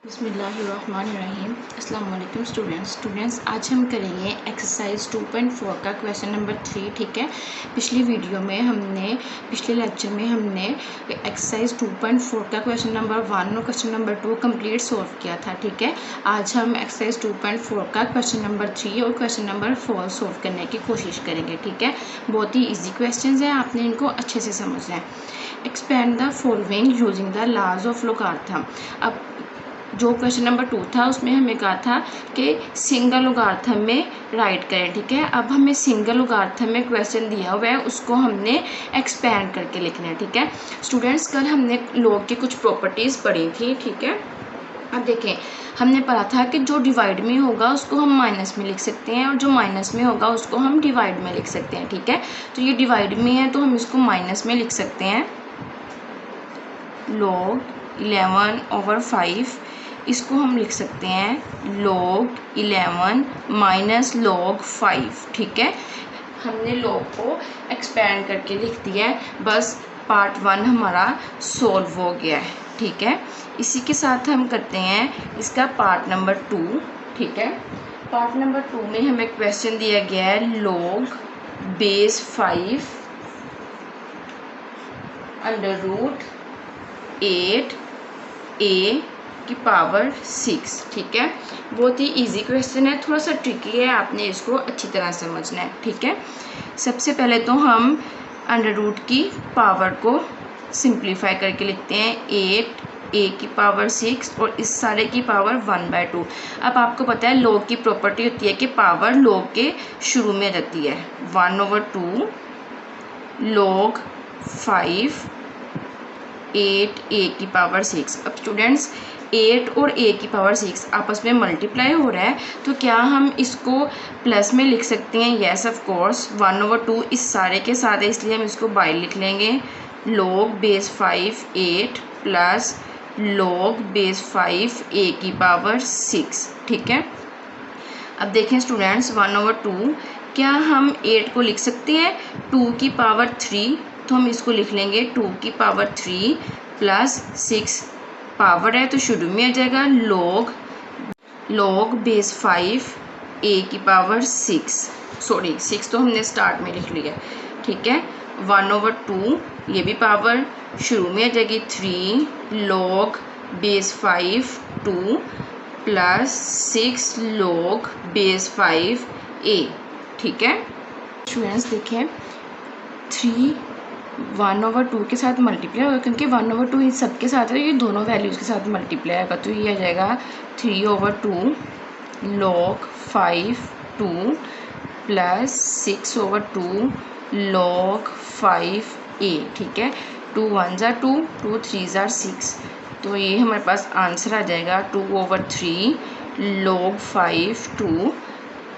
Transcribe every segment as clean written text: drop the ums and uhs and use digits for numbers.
बिस्मिल्लाहिर्रहमानिर्रहीम। अस्सलाम वालेकुम स्टूडेंट्स। आज हम करेंगे एक्सरसाइज 2.4 का क्वेश्चन नंबर 3। ठीक है, पिछले लेक्चर में हमने एक्सरसाइज 2.4 का क्वेश्चन नंबर 1 और क्वेश्चन नंबर 2 कंप्लीट सॉल्व किया था। ठीक है, आज हम एक्सरसाइज 2.4 का क्वेश्चन नंबर 3 और क्वेश्चन नंबर 4 सॉल्व करने की कोशिश करेंगे। ठीक है, बहुत ही ईजी क्वेश्चन हैं, आपने इनको अच्छे से समझना है। Expand the following using the laws of logarithm. अब जो क्वेश्चन नंबर 2 था उसमें हमें कहा था कि सिंगल लोगारिथम में राइट करें। ठीक है, अब हमें सिंगल लोगारिथम में क्वेश्चन दिया हुआ है, उसको हमने एक्सपेंड करके लिखना है। ठीक है स्टूडेंट्स, कल हमने लॉग की कुछ प्रॉपर्टीज़ पढ़ी थी। ठीक है, अब देखें, हमने पढ़ा था कि जो डिवाइड में होगा उसको हम माइनस में लिख सकते हैं और जो माइनस में होगा उसको हम डिवाइड में लिख सकते हैं। ठीक है, तो ये डिवाइड में है तो हम इसको माइनस में लिख सकते हैं। log 11/5 इसको हम लिख सकते हैं log 11 माइनस log 5। ठीक है, हमने log को एक्सपेंड करके लिख दिया है, बस पार्ट 1 हमारा सॉल्व हो गया है। ठीक है, इसी के साथ हम करते हैं इसका पार्ट नंबर 2। ठीक है, पार्ट नंबर 2 में हमें क्वेश्चन दिया गया है log बेस 5 √8 a की पावर 6। ठीक है, बहुत ही इजी क्वेश्चन है, थोड़ा सा ट्रिकी है, आपने इसको अच्छी तरह समझना है। ठीक है, सबसे पहले तो हम √ की पावर को सिंप्लीफाई करके लिखते हैं 8 a की पावर 6 और इस सारे की पावर 1/2। अब आपको पता है log की प्रॉपर्टी होती है कि पावर log के शुरू में रहती है। 1/2 log 5 8 a की पावर 6। अब स्टूडेंट्स 8 और a की पावर 6 आपस में मल्टीप्लाई हो रहा है, तो क्या हम इसको प्लस में लिख सकते हैं? Yes of course. 1/2 इस सारे के साथ है, इसलिए हम इसको बाय लिख लेंगे। log base 5 8 plus log base 5 a की पावर 6। ठीक है, अब देखें स्टूडेंट्स, 1/2 क्या हम 8 को लिख सकते हैं 2 की पावर 3? तो हम इसको लिख लेंगे 2 की पावर 3 प्लस 6 पावर है तो शुरू में आ जाएगा log बेस 5 a की पावर 6 तो हमने स्टार्ट में लिख लिया। ठीक है, 1/2 ये भी पावर शुरू में आ जाएगी 3 log base 5 2 plus 6 log base 5 a। ठीक है स्टूडेंट्स, देखें 3 1/2 के साथ मल्टीप्लाई होगा, क्योंकि 1/2 इन सब के साथ है, ये दोनों वैल्यूज़ के साथ मल्टीप्लाई होगा, तो ये आ जाएगा 3/2 log 5 2 प्लस 6/2 log 5 a। ठीक है, 2 1s are 2 2 3s are 6, तो ये हमारे पास आंसर आ जाएगा 2/3 log 5 2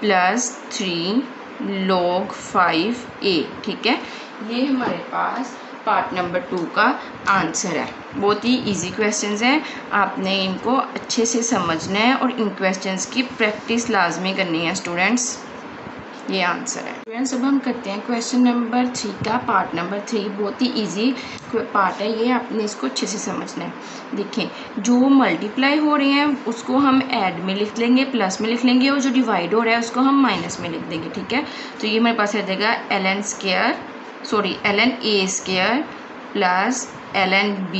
प्लस 3 log 5 a। ठीक है, ये हमारे पास पार्ट नंबर 2 का आंसर है। बहुत ही इजी क्वेश्चंस हैं, आपने इनको अच्छे से समझना है और इन क्वेश्चंस की प्रैक्टिस लाजमी करनी है स्टूडेंट्स। ये आंसर है स्टूडेंट्स। अब हम करते हैं क्वेश्चन नंबर 3 का पार्ट नंबर 3। बहुत ही इजी पार्ट है ये, आपने इसको अच्छे से समझना है। देखें, जो मल्टीप्लाई हो रहे हैं उसको हम ऐड में लिख लेंगे, प्लस में लिख लेंगे, और जो डिवाइड हो रहा है उसको हम माइनस में लिख देंगे। ठीक है, तो ये हमारे पास आ जाएगा ln a² plus ln b,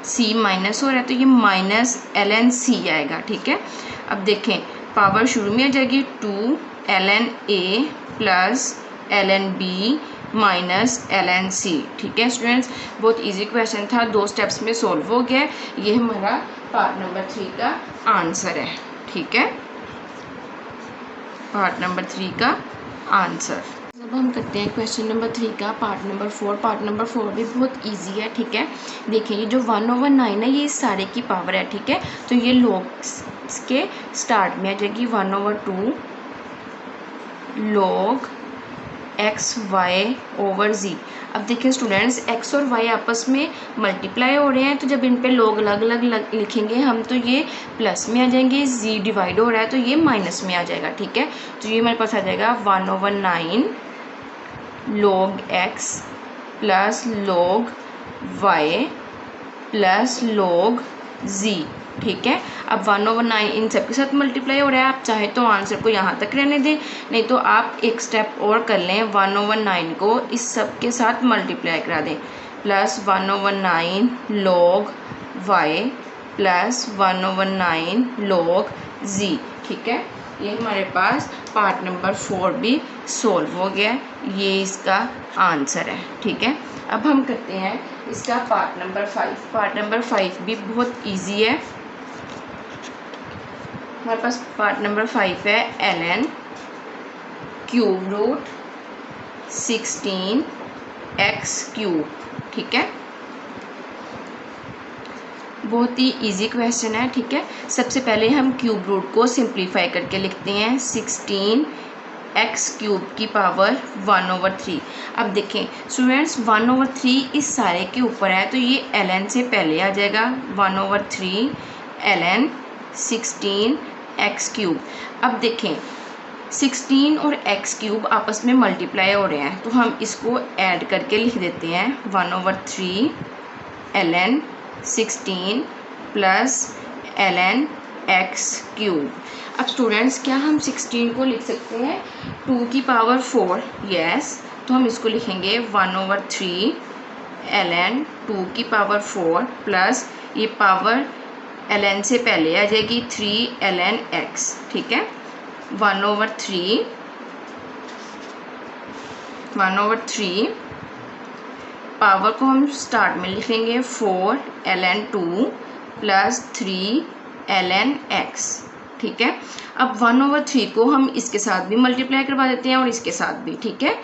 c minus हो रहा है तो ये माइनस ln c आएगा। ठीक है, अब देखें पावर शुरू में आ जाएगी 2 ln a plus ln b minus ln c। ठीक है स्टूडेंट्स, बहुत इजी क्वेश्चन था, 2 स्टेप्स में सॉल्व हो गया। ये हमारा पार्ट नंबर 3 का आंसर है। ठीक है, पार्ट नंबर 3 का आंसर। अब हम करते हैं क्वेश्चन नंबर 3 का पार्ट नंबर 4। पार्ट नंबर 4 भी बहुत इजी है। ठीक है, देखिए ये जो 1/9 है ये सारे की पावर है। ठीक है, तो ये log के स्टार्ट में आ जाएगी 1/2 log xy/z। अब देखिए स्टूडेंट्स, x और y आपस में मल्टीप्लाई हो रहे हैं, तो जब इन पे log अलग अलग लिखेंगे हम तो ये प्लस में आ जाएंगे, z डिवाइड हो रहा है तो ये माइनस में आ जाएगा। ठीक है, तो ये हमारे पास आ जाएगा 1/9 log x plus log y plus log z। ठीक है। अब 1/9 इन सब के साथ मल्टीप्लाई हो रहा है। आप चाहे तो आंसर को यहाँ तक रहने दें, नहीं तो आप एक स्टेप और कर लें, 1/9 को इस सब के साथ मल्टीप्लाई करा दें, plus 1/9 log y plus 1/9 log z। ठीक है, ये हमारे पास पार्ट नंबर 4 भी सोल्व हो गया है। ये इसका आंसर है। ठीक है, अब हम करते हैं इसका पार्ट नंबर 5। पार्ट नंबर 5 भी बहुत इजी है। हमारे पास पार्ट नंबर 5 है ln cube root 16 x cube. ठीक है, बहुत ही इजी क्वेश्चन है। ठीक है, सबसे पहले हम क्यूब रूट को सिंप्लीफाई करके लिखते हैं, 16 x क्यूब की पावर 1/3। अब देखें स्टूडेंट्स, 1/3 इस सारे के ऊपर है, तो ये ln से पहले आ जाएगा, 1/3 ln 16 x क्यूब। अब देखें 16 और x क्यूब आपस में मल्टीप्लाई हो रहे हैं, तो हम इसको ऐड करके लिख देते हैं, 1/3 ln 16 plus ln x cube. अब स्टूडेंट्स, क्या हम 16 को लिख सकते हैं 2 की पावर 4? यस, तो हम इसको लिखेंगे 1/3 ln 2 की पावर 4 प्लस ये पावर ln से पहले आ जाएगी 3 ln x। ठीक है, 1/3 पावर को हम स्टार्ट में लिखेंगे 4 ln 2 प्लस 3 ln x। ठीक है, अब 1/3 को हम इसके साथ भी मल्टीप्लाई करवा देते हैं और इसके साथ भी। ठीक है,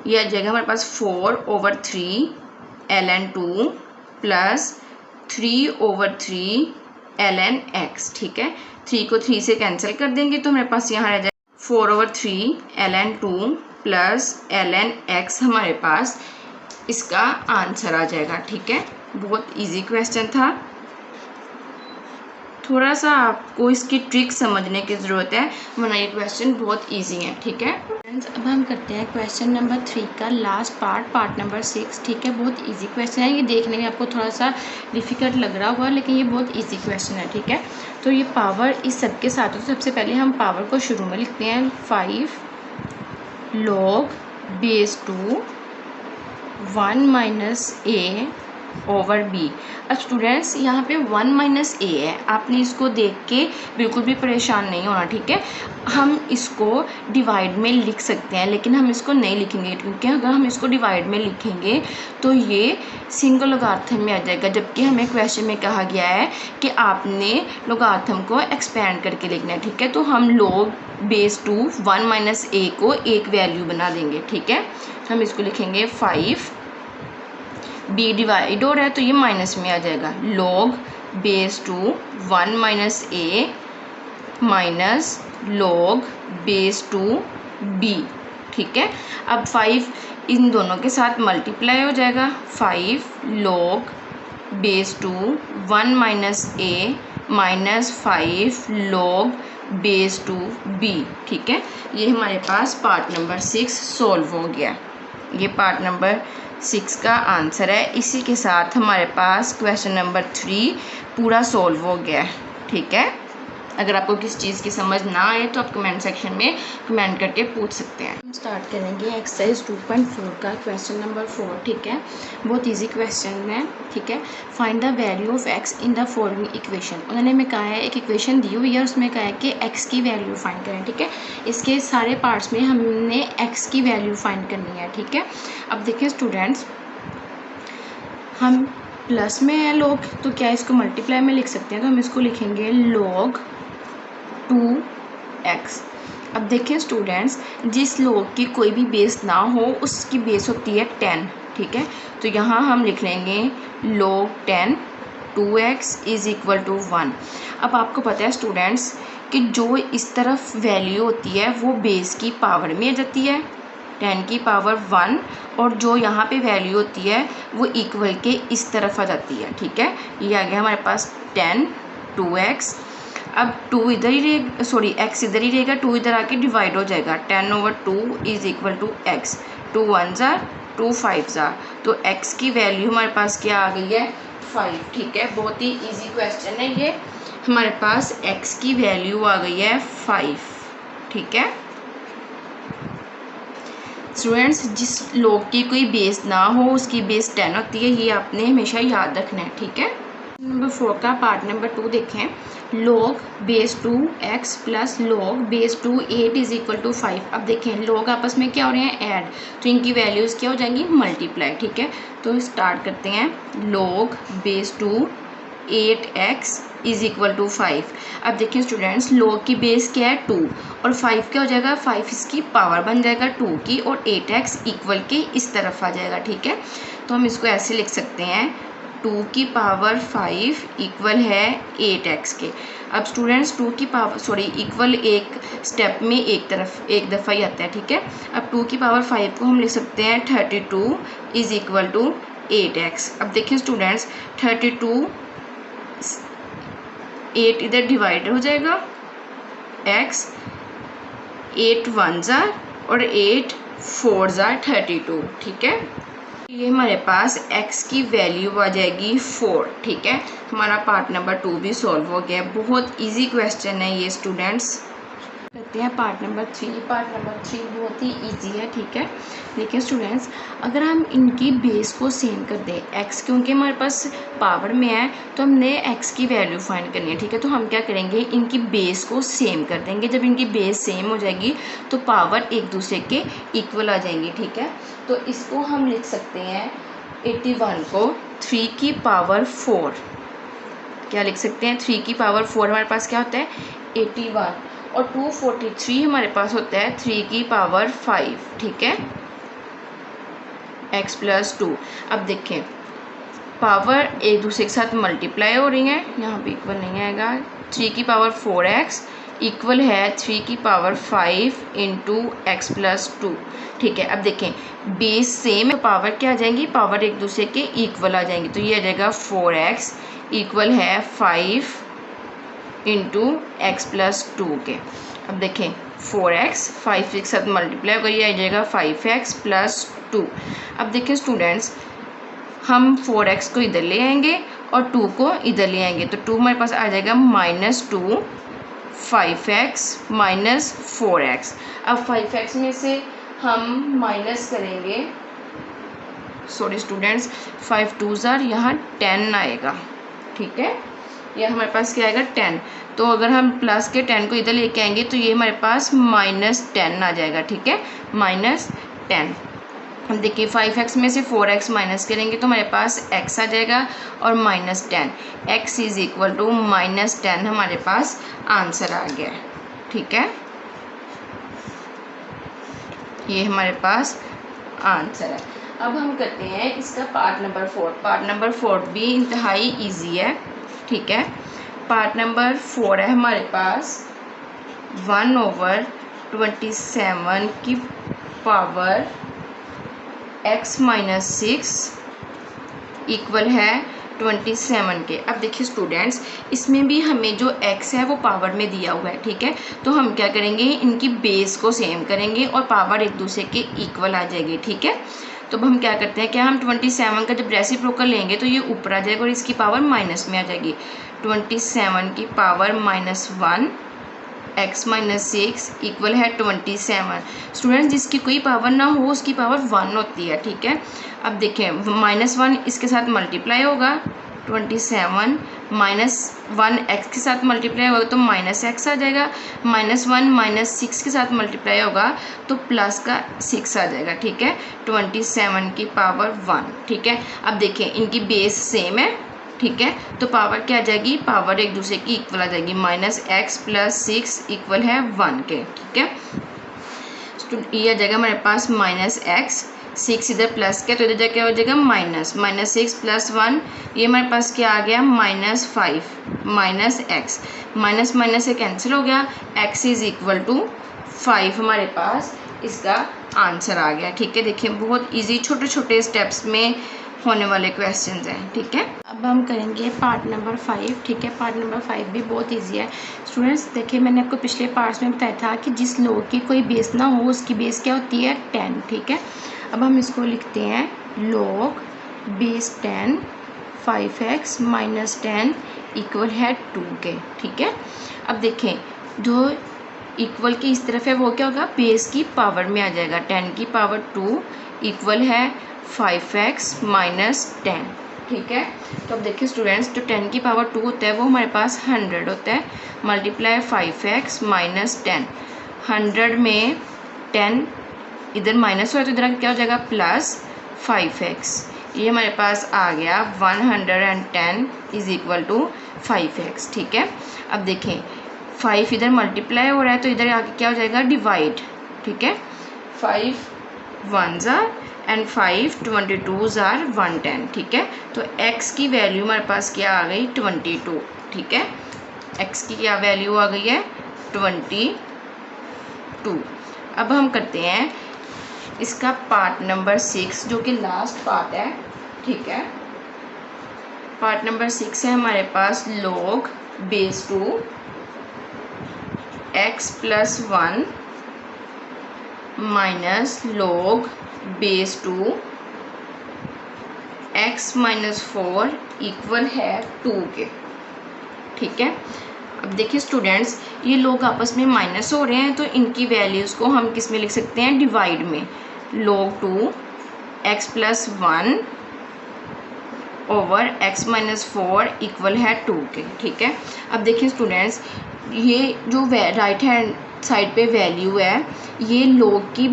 यह आ जाएगा हमारे पास 4/3 ln 2 प्लस 3/3 ln x। ठीक है, 3 को 3 से कैंसिल कर देंगे तो हमारे पास यहाँ रह जाएगा 4/3 ln 2 प्लस ln x हमारे पास इसका आंसर आ जाएगा। ठीक है, बहुत इजी क्वेश्चन था, थोड़ा सा आपको इसकी ट्रिक समझने की ज़रूरत है, वरना ये क्वेश्चन बहुत इजी है। ठीक है फ्रेंड्स, अब हम करते हैं क्वेश्चन नंबर 3 का लास्ट पार्ट नंबर 6। ठीक है, बहुत इजी क्वेश्चन है, ये देखने में आपको थोड़ा सा डिफ़िकल्ट लग रहा होगा, लेकिन ये बहुत इजी क्वेश्चन है। ठीक है, तो ये पावर इस सब के साथ, तो सबसे पहले हम पावर को शुरू में लिखते हैं, 5 log base 2 1 - a over b। अब स्टूडेंट्स, यहाँ पे 1 - a है, आपने इसको देख के बिल्कुल भी परेशान नहीं होना। ठीक है, हम इसको डिवाइड में लिख सकते हैं, लेकिन हम इसको नहीं लिखेंगे, क्योंकि अगर हम इसको डिवाइड में लिखेंगे तो ये सिंगल लोगार्थम में आ जाएगा, जबकि हमें क्वेश्चन में कहा गया है कि आपने लोगार्थम को एक्सपेंड करके लिखना है। ठीक है, तो हम log base 2 1 - a को एक वैल्यू बना देंगे। ठीक है, हम इसको लिखेंगे 5, b डिवाइड हो रहा है तो ये माइनस में आ जाएगा, log base 2 1 - a minus log base 2 b। ठीक है, अब 5 इन दोनों के साथ मल्टीप्लाई हो जाएगा, 5 log base 2 1 - a minus 5 log base 2 b। ठीक है, ये हमारे पास पार्ट नंबर 6 सोल्व हो गया। ये पार्ट नंबर 6 का आंसर है। इसी के साथ हमारे पास क्वेश्चन नंबर 3 पूरा सोल्व हो गया है। ठीक है, अगर आपको किस चीज़ की समझ ना आए तो आप कमेंट सेक्शन में कमेंट करके पूछ सकते हैं। हम स्टार्ट करेंगे एक्सरसाइज 2.4 का क्वेश्चन नंबर 4। ठीक है, बहुत इजी क्वेश्चन है। ठीक है, find the value of x in the following equation. उन्होंने हमें कहा है, एक इक्वेशन दी हुई है, उसमें कहा है कि x की वैल्यू फाइंड करें। ठीक है, इसके सारे पार्ट्स में हमने x की वैल्यू फाइंड करनी है। ठीक है, अब देखें स्टूडेंट्स, हम प्लस में है log, तो क्या इसको मल्टीप्लाई में लिख सकते हैं, तो हम इसको लिखेंगे log 2x। अब देखें स्टूडेंट्स, जिस log की कोई भी बेस ना हो उसकी बेस होती है 10। ठीक है, तो यहाँ हम लिख लेंगे log 10 2x is equal to 1। अब आपको पता है स्टूडेंट्स कि जो इस तरफ वैल्यू होती है वो बेस की पावर में आ जाती है, 10 की पावर 1, और जो यहाँ पे वैल्यू होती है वो इक्वल के इस तरफ आ जाती है। ठीक है, ये आ गया हमारे पास 10 2x। अब 2 इधर ही रहेगा, सॉरी x इधर ही रहेगा, 2 इधर आके डिवाइड हो जाएगा, 10/2 इज़ इक्वल टू x। 2 1 ज़ा 2 5 ज़ा, तो x की वैल्यू हमारे पास क्या आ गई है 5। ठीक है, बहुत ही इजी क्वेश्चन है ये, हमारे पास x की वैल्यू आ गई है 5, ठीक है स्टूडेंट्स। जिस लॉग की कोई बेस ना हो उसकी बेस 10 होती है, ये आपने हमेशा याद रखना है, ठीक है। नंबर 4 का पार्ट नंबर 2 देखें। log base 2x plus log base 2 8 is equal to 5। अब देखें log आपस में क्या हो रहे हैं, ऐड, तो इनकी वैल्यूज़ क्या हो जाएंगी, मल्टीप्लाई, ठीक है। तो स्टार्ट करते हैं। log base 2 8x is equal to 5। अब देखिए स्टूडेंट्स, log की बेस क्या है 2 और 5 क्या हो जाएगा, 5 इसकी पावर बन जाएगा 2 की और 8x इक्वल के इस तरफ आ जाएगा, ठीक है। तो हम इसको ऐसे लिख सकते हैं 2 की पावर 5 इक्वल है 8x के। अब स्टूडेंट्स 2 की पावर इक्वल एक स्टेप में एक दफ़ा ही आता है, ठीक है। अब 2 की पावर 5 को हम लिख सकते हैं 32 इज इक्वल टू 8x। अब देखिए स्टूडेंट्स 32 8 इधर डिवाइड हो जाएगा, x 8 1 ज़ार और 8 4 ज़ार 32, ठीक है। ये हमारे पास x की वैल्यू आ जाएगी 4, ठीक है। हमारा पार्ट नंबर 2 भी सॉल्व हो गया। बहुत इजी क्वेश्चन है ये स्टूडेंट्स। करते हैं पार्ट नंबर 3। पार्ट नंबर 3 बहुत ही इजी है, ठीक है। देखिए स्टूडेंट्स, अगर हम इनकी बेस को सेम कर दें, x क्योंकि हमारे पास पावर में है तो हमने x की वैल्यू फाइंड करनी है, ठीक है। तो हम क्या करेंगे, इनकी बेस को सेम कर देंगे। जब इनकी बेस सेम हो जाएगी तो पावर एक दूसरे के इक्वल आ जाएंगी, ठीक है। तो इसको हम लिख सकते हैं 81 को 3 की पावर 4, क्या लिख सकते हैं, 3 की पावर 4 हमारे पास क्या होता है 81 और 243 हमारे पास होता है 3 की पावर 5, ठीक है, x प्लस 2। अब देखें पावर एक दूसरे के साथ मल्टीप्लाई हो रही हैं, यहाँ पे इक्वल नहीं आएगा। 3 की पावर 4x इक्वल है 3 की पावर 5 इंटू एक्स प्लस 2, ठीक है। अब देखें बेस सेम है, पावर क्या आ जाएंगी, पावर एक दूसरे के इक्वल आ जाएंगी। तो ये आ जाएगा 4x इक्वल है 5 इंटू एक्स प्लस 2 के। अब देखें 4x 5 के साथ मल्टीप्लाई होगा, ये आ जाएगा 5x प्लस 2। अब देखें स्टूडेंट्स, हम 4x को इधर ले आएंगे और 2 को इधर ले आएंगे, तो 2 हमारे पास आ जाएगा -2 5x माइनस 4x। अब 5x में से हम माइनस करेंगे, स्टूडेंट्स 5 2 ज़ार यहाँ 10 आएगा, ठीक है। यह हमारे पास क्या आएगा 10। तो अगर हम प्लस के 10 को इधर लेके आएंगे तो ये हमारे पास -10 आ जाएगा, ठीक है, -10। हम देखिए 5x में से 4x माइनस करेंगे तो हमारे पास x आ जाएगा और -10, x इज इक्वल टू -10 हमारे पास आंसर आ गया, ठीक है। ये हमारे पास आंसर है। अब हम करते हैं इसका पार्ट नंबर 4। पार्ट नंबर 4 भी इंतहाई इजी है, ठीक है। पार्ट नंबर 4 है हमारे पास 1/27 की पावर x माइनस 6 इक्वल है 27 के। अब देखिए स्टूडेंट्स, इसमें भी हमें जो x है वो पावर में दिया हुआ है, ठीक है। तो हम क्या करेंगे, इनकी बेस को सेम करेंगे और पावर एक दूसरे के इक्वल आ जाएगी, ठीक है। तो अब हम क्या करते हैं, क्या हम 27 का जब रेसिप्रोकल लेंगे तो ये ऊपर आ जाएगा और इसकी पावर माइनस में आ जाएगी। 27 की पावर -1 x माइनस 6 इक्वल है 27। स्टूडेंट्स, जिसकी कोई पावर ना हो उसकी पावर 1 होती है, ठीक है। अब देखें -1 इसके साथ मल्टीप्लाई होगा, 27 -1 x के साथ मल्टीप्लाई होगा तो -x आ जाएगा, -1 -6 के साथ मल्टीप्लाई होगा तो प्लस का 6 आ जाएगा, ठीक है। 27 की पावर 1, ठीक है। अब देखें इनकी बेस सेम है, ठीक है, तो पावर क्या आ जाएगी, पावर एक दूसरे की इक्वल आ जाएगी। -x प्लस 6 इक्वल है 1 के, ठीक है। ये आ जाएगा हमारे पास -x, 6 इधर प्लस के तो इधर जाके हो जाएगा -6 प्लस 1, ये हमारे पास क्या आ गया -5 -x, माइनस से कैंसिल हो गया, x इज इक्वल टू 5 हमारे पास इसका आंसर आ गया, ठीक है। देखिए बहुत इजी छोटे छोटे स्टेप्स में होने वाले क्वेश्चंस हैं, ठीक है। अब हम करेंगे पार्ट नंबर 5, ठीक है। पार्ट नंबर 5 भी बहुत इजी है स्टूडेंट्स। देखिए मैंने आपको पिछले पार्ट्स में बताया था कि जिस लॉग की कोई बेस ना हो उसकी बेस क्या होती है 10, ठीक है। अब हम इसको लिखते हैं log base 10 5x minus 10 equal है 2 के। ठीक है, अब देखें जो इक्वल के इस तरफ है वो क्या होगा, बेस की पावर में आ जाएगा। 10 की पावर 2 इक्वल है 5x माइनस 10। ठीक है, तो अब देखिए स्टूडेंट्स, जो 10 की पावर 2 होता है वो हमारे पास 100 होता है, मल्टीप्लाई 5x माइनस 10। 100 में 10 इधर माइनस हो रहा है तो इधर क्या हो जाएगा प्लस 5x। ये हमारे पास आ गया 110 इज इक्वल टू 5x। ठीक है, अब देखें 5 इधर मल्टीप्लाई हो रहा है तो इधर आके क्या हो जाएगा डिवाइड। ठीक है, 5 1s are and 5 22s are 110। ठीक है, तो x की वैल्यू हमारे पास क्या आ गई 22। ठीक है, x की क्या वैल्यू आ गई है 22। अब हम करते हैं इसका पार्ट नंबर 6 जो कि लास्ट पार्ट है। ठीक है, पार्ट नंबर 6 है हमारे पास log base 2 x plus 1 minus log base 2 x minus 4 equal है 2 के। ठीक है, अब देखिए स्टूडेंट्स, ये लोग आपस में माइनस हो रहे हैं तो इनकी वैल्यूज़ को हम किस में लिख सकते हैं डिवाइड में। log 2 x plus 1 over x minus 4 equal है 2 के। ठीक है, अब देखिए स्टूडेंट्स, ये जो राइट हैंड साइड पे वैल्यू है ये log की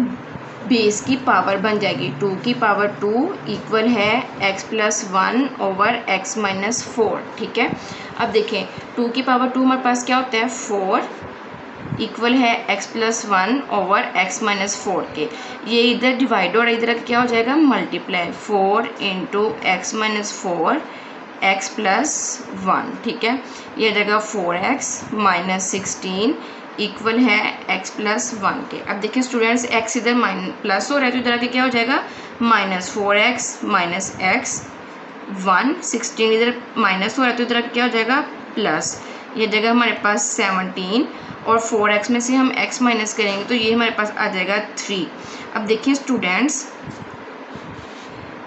बेस की पावर बन जाएगी। 2 की पावर 2 इक्वल है x plus 1 over x minus 4। ठीक है, अब देखें 2 की पावर 2 हमारे पास क्या होता है 4 इक्वल है x plus 1 over x minus 4 के। ये इधर डिवाइड हो रहा है, इधर क्या हो जाएगा multiply 4 into x minus 4 x plus 1। ठीक है, ये जगह 4x माइनस 16 इक्वल है x प्लस 1 के। अब देखिए स्टूडेंट्स, x इधर प्लस हो रहा है तो इधर आके क्या हो जाएगा माइनस 4x माइनस x 1 16 इधर माइनस हो रहा है तो इधर क्या हो जाएगा प्लस। ये जगह हमारे पास 17 और 4x में से हम x माइनस करेंगे तो ये हमारे पास आ जाएगा 3। अब देखिए स्टूडेंट्स,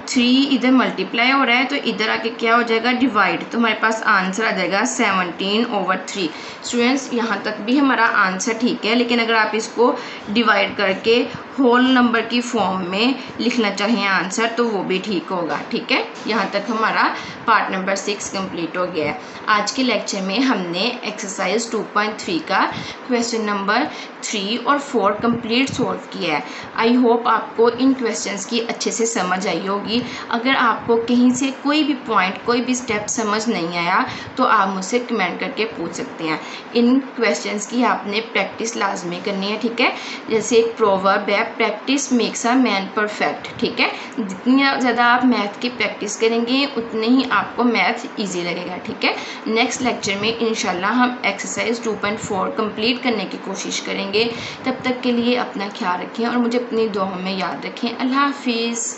3 इधर मल्टीप्लाई हो रहा है तो इधर आके क्या हो जाएगा डिवाइड, तो हमारे पास आंसर आ जाएगा 17 ओवर 3। स्टूडेंट्स, यहाँ तक भी हमारा आंसर ठीक है, लेकिन अगर आप इसको डिवाइड करके होल नंबर की फॉर्म में लिखना चाहें आंसर तो वो भी ठीक होगा। ठीक है, यहाँ तक हमारा पार्ट नंबर 6 कंप्लीट हो गया है। आज के लेक्चर में हमने एक्सरसाइज 2.3 का क्वेश्चन नंबर 3 और 4 कंप्लीट सॉल्व किया है। आई होप आपको इन क्वेश्चंस की अच्छे से समझ आई होगी। अगर आपको कहीं से कोई भी पॉइंट कोई भी स्टेप समझ नहीं आया तो आप मुझसे कमेंट करके पूछ सकते हैं। इन क्वेश्चंस की आपने प्रैक्टिस लाजमी करनी है। ठीक है, जैसे एक प्रोवर्ब है, practice makes a man perfect. ठीक है, जितनी ज़्यादा आप मैथ की प्रैक्टिस करेंगे उतने ही आपको मैथ ईजी लगेगा। ठीक है, नेक्स्ट लेक्चर में इंशाल्लाह हम एक्सरसाइज 2.4 कंप्लीट करने की कोशिश करेंगे। तब तक के लिए अपना ख्याल रखें और मुझे अपनी दुआओं में याद रखें। अल्लाह हाफिज़।